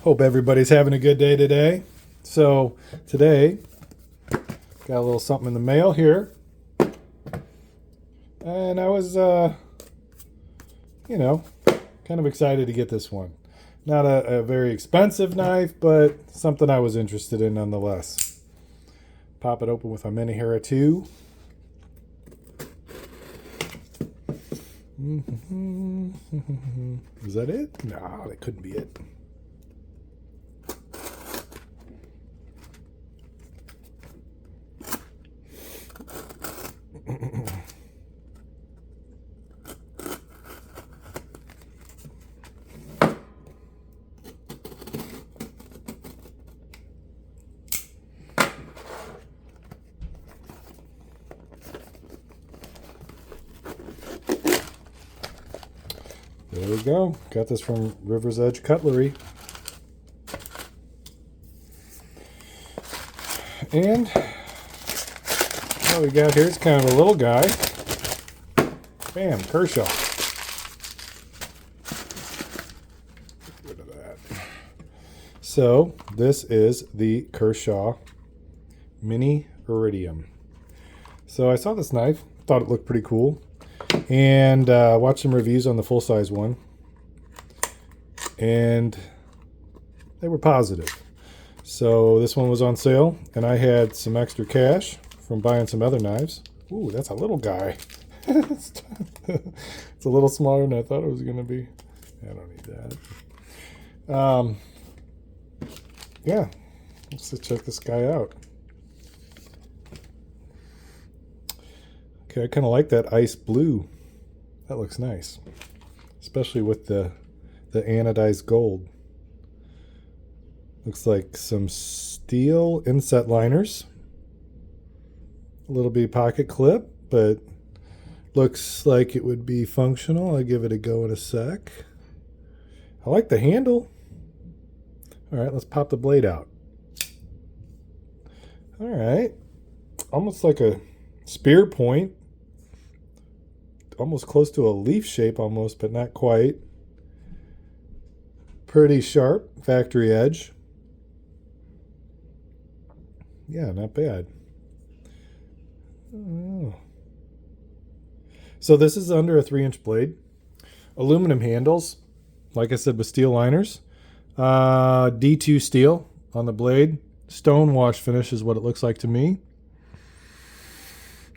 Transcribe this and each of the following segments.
Hope everybody's having a good day today. So today, got a little something in the mail here. And I was, kind of excited to get this one. Not a very expensive knife, but something I was interested in nonetheless. Pop it open with my Mini Hera 2. Is that it? No, that couldn't be it. There we go. Got this from River's Edge Cutlery. And what we got here is kind of a little guy. Bam, Kershaw. Get rid of that. So this is the Kershaw Mini Iridium. So I saw this knife, thought it looked pretty cool, and watched some reviews on the full-size one, and they were positive. So this one was on sale, and I had some extra cash from buying some other knives. Ooh, that's a little guy. It's a little smaller than I thought it was going to be. I don't need that. Yeah, let's check this guy out. Okay, I kind of like that ice blue. That looks nice, especially with the anodized gold. Looks like some steel inset liners. A little bitty pocket clip, but looks like it would be functional. I'll give it a go in a sec. I like the handle. All right, let's pop the blade out. All right, almost like a spear point. Almost close to a leaf shape almost, but not quite. Pretty sharp factory edge. Yeah, not bad. Oh. So this is under a 3-inch blade. Aluminum handles, like I said, with steel liners. D2 steel on the blade. Stone wash finish is what it looks like to me.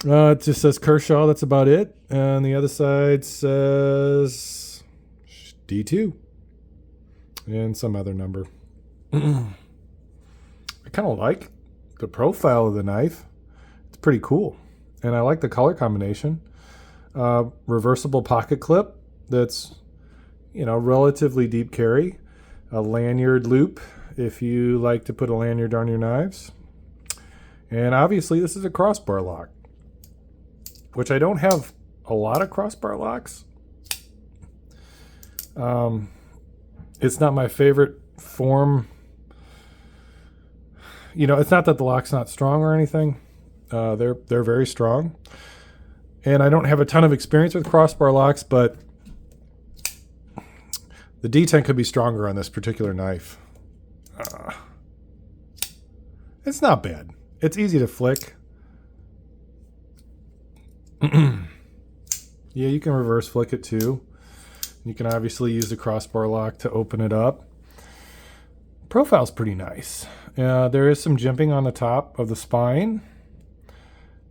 It just says Kershaw, that's about it. And the other side says D2 and some other number. I kind of like the profile of the knife. It's pretty cool. And I like the color combination. Reversible pocket clip that's, relatively deep carry. A lanyard loop if you like to put a lanyard on your knives. And obviously this is a crossbar lock, which I don't have a lot of crossbar locks. It's not my favorite form. It's not that the lock's not strong or anything. They're very strong. And I don't have a ton of experience with crossbar locks, but the detent could be stronger on this particular knife. It's not bad. It's easy to flick. Yeah, you can reverse flick it too. You can obviously use the crossbar lock to open it up. Profile's pretty nice. There is some jimping on the top of the spine.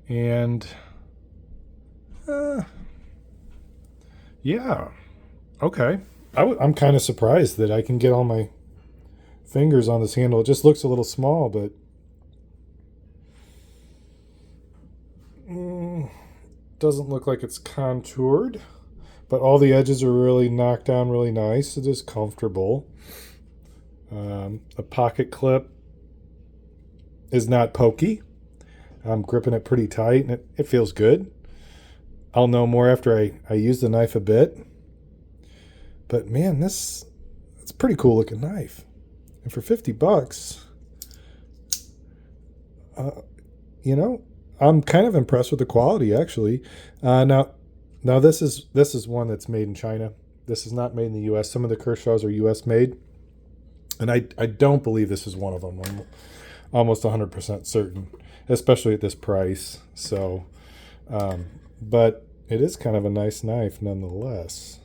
And yeah, okay. I'm kind of surprised that I can get all my fingers on this handle. It just looks a little small, but doesn't look like it's contoured, but all the edges are really knocked down really nice. It is comfortable. The pocket clip is not pokey. I'm gripping it pretty tight, and it feels good. I'll know more after I use the knife a bit. But man, it's a pretty cool looking knife. And for $50, I'm kind of impressed with the quality, actually. Now this is one that's made in China. This is not made in the U.S. Some of the Kershaws are U.S. made. And I don't believe this is one of them. I'm almost 100% certain, especially at this price. So, but it is kind of a nice knife nonetheless.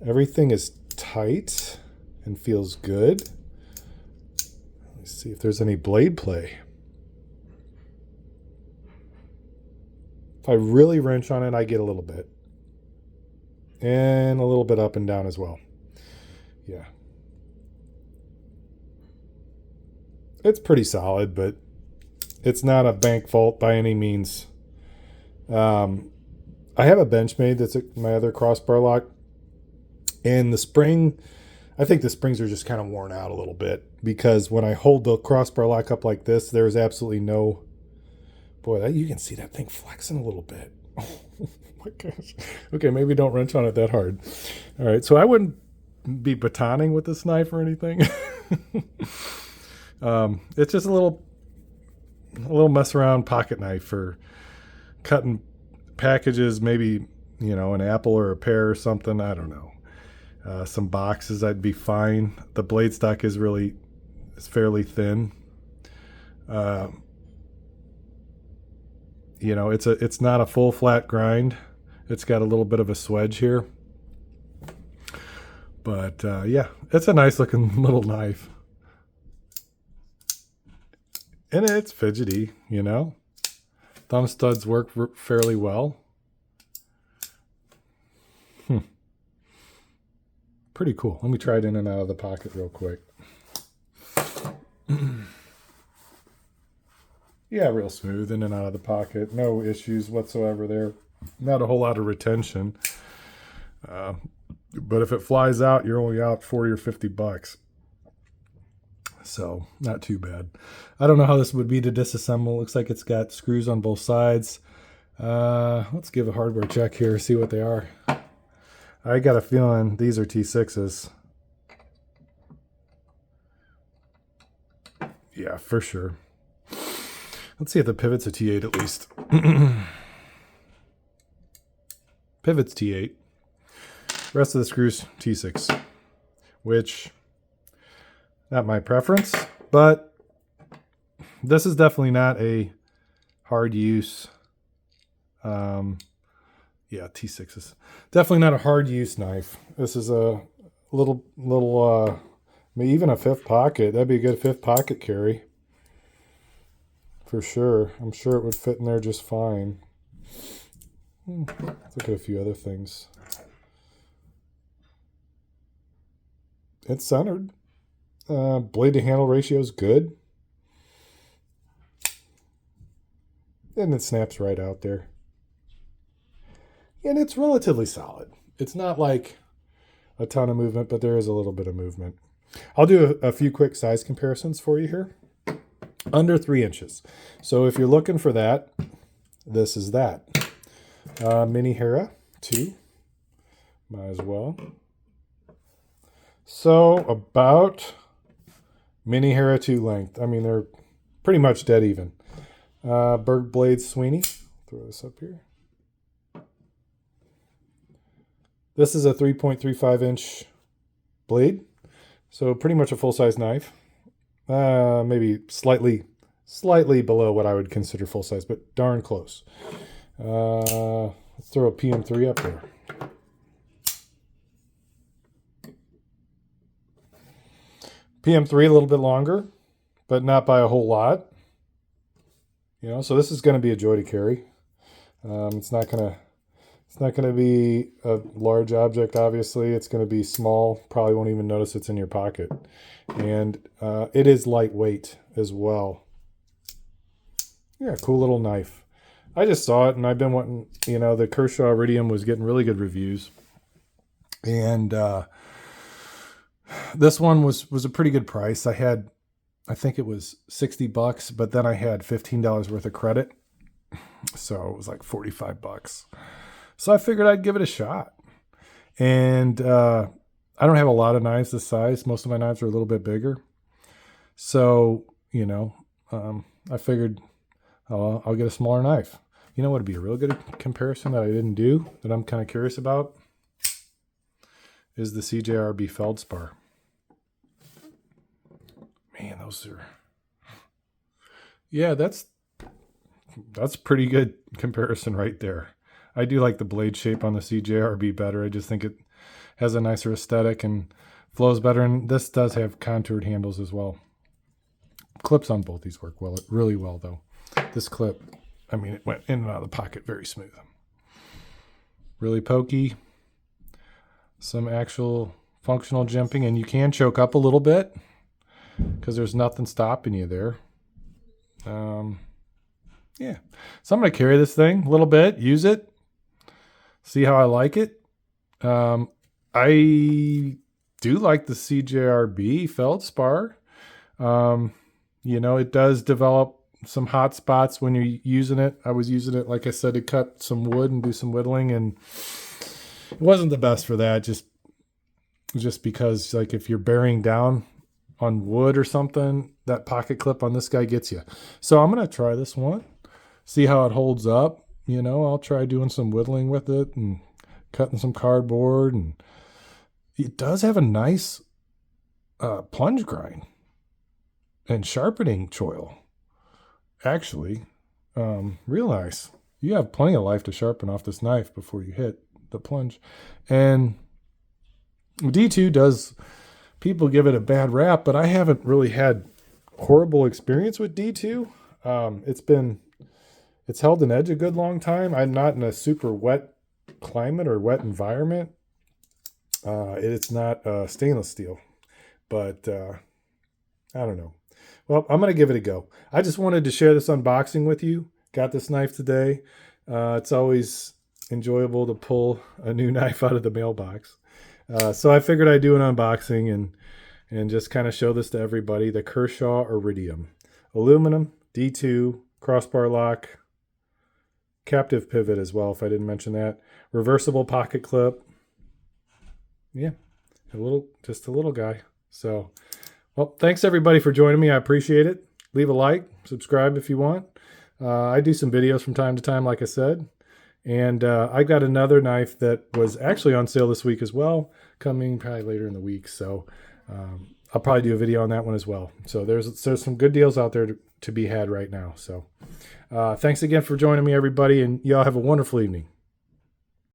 Everything is tight and feels good. Let's see if there's any blade play. If I really wrench on it, I get a little bit. And a little bit up and down as well. Yeah. It's pretty solid, but it's not a bank vault by any means. I have a Benchmade that's my other crossbar lock. And the spring, I think the springs are just kind of worn out a little bit, because when I hold the crossbar lock up like this, there's absolutely no... Boy, you can see that thing flexing a little bit. Oh my gosh. Okay, maybe don't wrench on it that hard. All right, so I wouldn't be batoning with this knife or anything. It's just a little mess around pocket knife for cutting packages, maybe, an apple or a pear or something. I don't know. Some boxes, I'd be fine. The blade stock is fairly thin. It's not a full flat grind. It's got a little bit of a swedge here. But yeah, it's a nice looking little knife. And it's fidgety, Thumb studs work fairly well. Pretty cool. Let me try it in and out of the pocket real quick. Yeah, real smooth in and out of the pocket. No issues whatsoever there. Not a whole lot of retention. But if it flies out, you're only out $40 or $50. So, not too bad. I don't know how this would be to disassemble. Looks like it's got screws on both sides. Let's give a hardware check here, see what they are. I got a feeling these are T6s. Yeah, for sure. Let's see if the pivot's a T8 at least. Pivot's T8. Rest of the screws T6, which, not my preference, but this is definitely not a hard use. Yeah, T6s. Definitely not a hard use knife. This is a little, maybe even a fifth pocket. That'd be a good fifth pocket carry. For sure. I'm sure it would fit in there just fine. Let's look at a few other things. It's centered. Blade to handle ratio is good. And it snaps right out there. And it's relatively solid. It's not like a ton of movement, but there is a little bit of movement. I'll do a few quick size comparisons for you here. Under 3 inches. So if you're looking for that, this is that. Mini Hera 2. Might as well. So about Mini Hera 2 length. I mean, they're pretty much dead even. Berg Blade Sweeney. Throw this up here. This is a 3.35 inch blade. So pretty much a full-size knife. Maybe slightly below what I would consider full size, but darn close. Let's throw a PM3 up there. PM3 a little bit longer, but not by a whole lot. So this is going to be a joy to carry. It's not going to be a large object, obviously. It's going to be small. Probably won't even notice it's in your pocket. And it is lightweight as well. Yeah, cool little knife. I just saw it, and I've been wanting, the Kershaw iridium was getting really good reviews. And this one was a pretty good price. I think it was $60, but then I had $15 worth of credit. So it was like $45. So I figured I'd give it a shot. And I don't have a lot of knives this size. Most of my knives are a little bit bigger. So, I figured I'll get a smaller knife. What would be a real good comparison that I didn't do, that I'm kind of curious about, is the CJRB Feldspar. closer. Yeah, that's pretty good comparison right there. I do like the blade shape on the CJRB better. I just think it has a nicer aesthetic and flows better. And this does have contoured handles as well. Clips on both these work well, really well though. This clip, I mean, it went in and out of the pocket very smooth. Really pokey. Some actual functional jimping, and you can choke up a little bit because there's nothing stopping you there. Yeah. So I'm going to carry this thing a little bit, use it, see how I like it. I do like the CJRB feldspar. You know, it does develop some hot spots when you're using it. I was using it, like I said, to cut some wood and do some whittling, and it wasn't the best for that, just because, like, if you're bearing down on wood or something, that pocket clip on this guy gets you. So I'm going to try this one, see how it holds up. You know, I'll try doing some whittling with it and cutting some cardboard. And it does have a nice plunge grind and sharpening choil. Actually, real nice. You have plenty of life to sharpen off this knife before you hit the plunge. And D2 does, people give it a bad rap, but I haven't really had horrible experience with D2. It's held an edge a good long time. I'm not in a super wet climate or wet environment. It's not stainless steel, but I don't know. Well, I'm going to give it a go. I just wanted to share this unboxing with you. Got this knife today. It's always enjoyable to pull a new knife out of the mailbox. So I figured I'd do an unboxing and just kind of show this to everybody. The Kershaw Iridium. Aluminum, D2, crossbar lock, captive pivot as well, if I didn't mention that. Reversible pocket clip. Yeah, just a little guy. So, well, thanks everybody for joining me. I appreciate it. Leave a like, subscribe if you want. I do some videos from time to time, like I said. And I got another knife that was actually on sale this week as well, coming probably later in the week. So I'll probably do a video on that one as well. So there's some good deals out there to be had right now. So thanks again for joining me, everybody, and y'all have a wonderful evening.